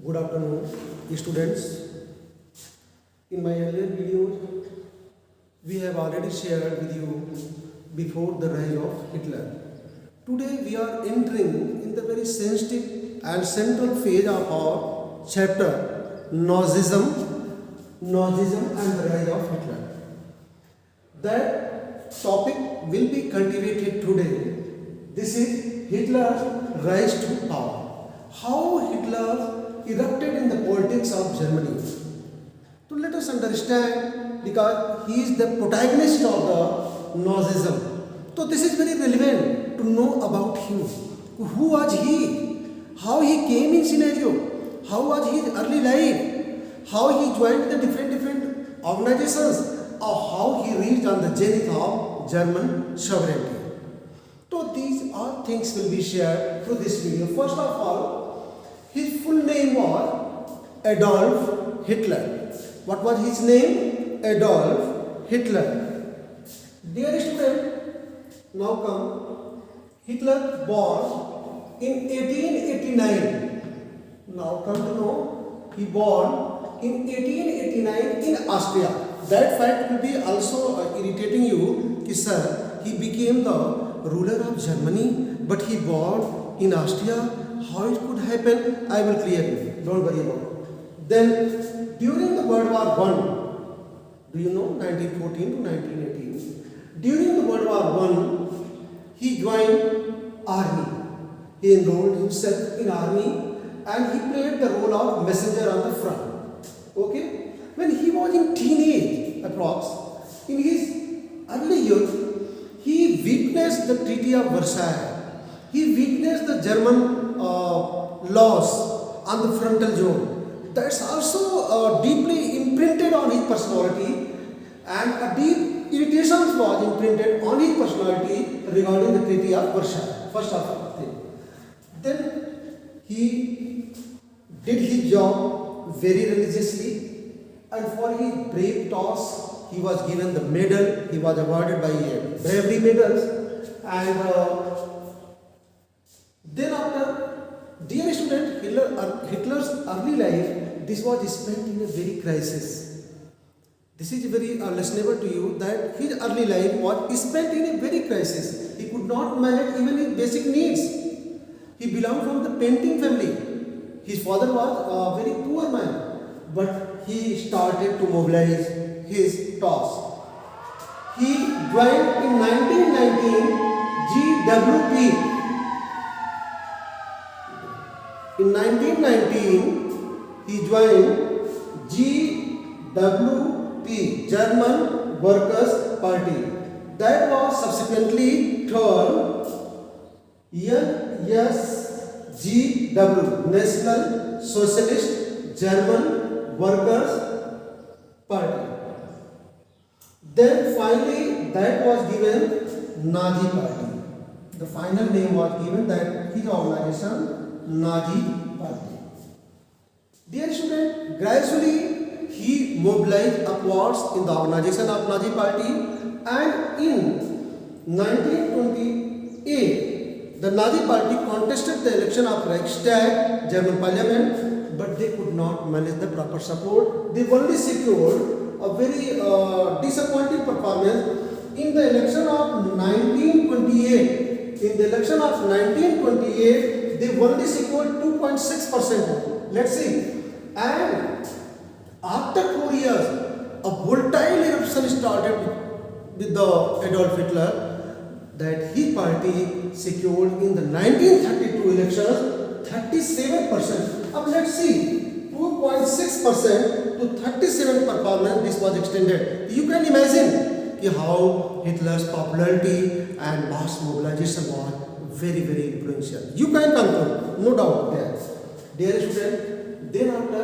Good afternoon, students. In my earlier videos, we have already shared with you before the rise of Hitler. Today, we are entering in the very sensitive and central phase of our chapter, Nazism and the rise of Hitler. That topic will be cultivated today. This is Hitler's rise to power. How Hitler erupted in the politics of Germany. So let us understand, because he is the protagonist of the Nazism. So this is very relevant to know about him. Who was he? How he came in scenario? How was his early life? How he joined the different organizations? Or how he reached on the zenith of German sovereignty. So these all things will be shared through this video. First of all, his full name was Adolf Hitler. What was his name? Adolf Hitler. Dear student, now come. Hitler born in 1889. Now come to know, he born in 1889 in Austria. That fact will be also irritating you, कि sir, he became the ruler of Germany, but he born in Austria. How it could happen, I will clear you. Don't worry about it. Then, during the World War I, do you know 1914 to 1918? During the World War I, he joined army. He enrolled himself in army and he played the role of messenger on the front. Okay? When he was in teenage, approx, in his early youth, he witnessed the Treaty of Versailles. He witnessed the German laws on the frontal zone. That's also deeply imprinted on his personality, and a deep irritation was imprinted on his personality regarding the Treaty of Versailles. First of all, then he did his job very religiously, and for his brave task, he was given the medal. He was awarded by bravery medals, and then after, dear student, Hitler's early life, this was spent in a very crisis. This is very listenable to you, that his early life was spent in a very crisis. He could not manage even his basic needs. He belonged from the painting family. His father was a very poor man, but he started to mobilize his task. He joined in 1919 GWP. In 1919, he joined GWP, German Workers' Party. That was subsequently termed NSGW, National Socialist German Workers' Party. Then finally, that was given Nazi Party. The final name was given, that his organization, Nazi Party. Dear student, gradually he mobilized upwards in the organization of Nazi Party, and in 1928 the Nazi Party contested the election of Reichstag, German parliament, but they could not manage the proper support. They only secured a very disappointing performance in the election of 1928. In the election of 1928, they only secured 2.6%. Let's see. And after 4 years, a volatile eruption started with the Adolf Hitler, that his party secured in the 1932 elections 37%. Now let's see, 2.6% to 37 performance, this was extended. You can imagine how Hitler's popularity and mass mobilization was very influential. You can conclude, no doubt there. Dear student, then after,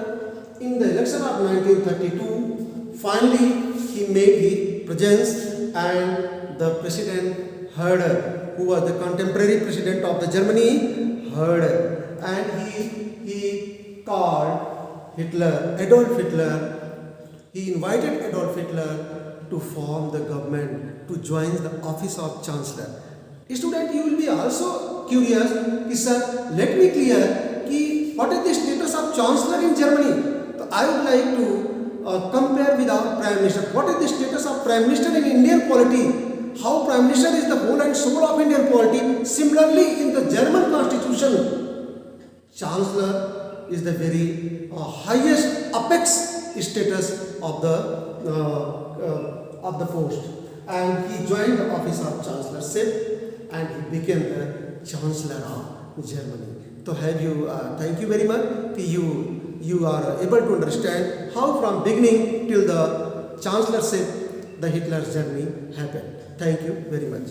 in the election of 1932, finally he made his presence, and the President Herder, who was the contemporary president of the Germany, Herder, and he called Adolf Hitler, he invited Adolf Hitler to form the government, to join the office of Chancellor. Student, you will be also curious, sir, let me clear what is the status of chancellor in Germany. So I would like to compare with our prime minister. What is the status of prime minister in Indian polity? How prime minister is the whole and soul of Indian polity. Similarly, in the German constitution, chancellor is the very highest apex status of the post, and he joined the office of chancellorship and he became the chancellor of Germany. So have you? Thank you very much. You are able to understand how from beginning till the chancellorship the Hitler's journey happened. Thank you very much.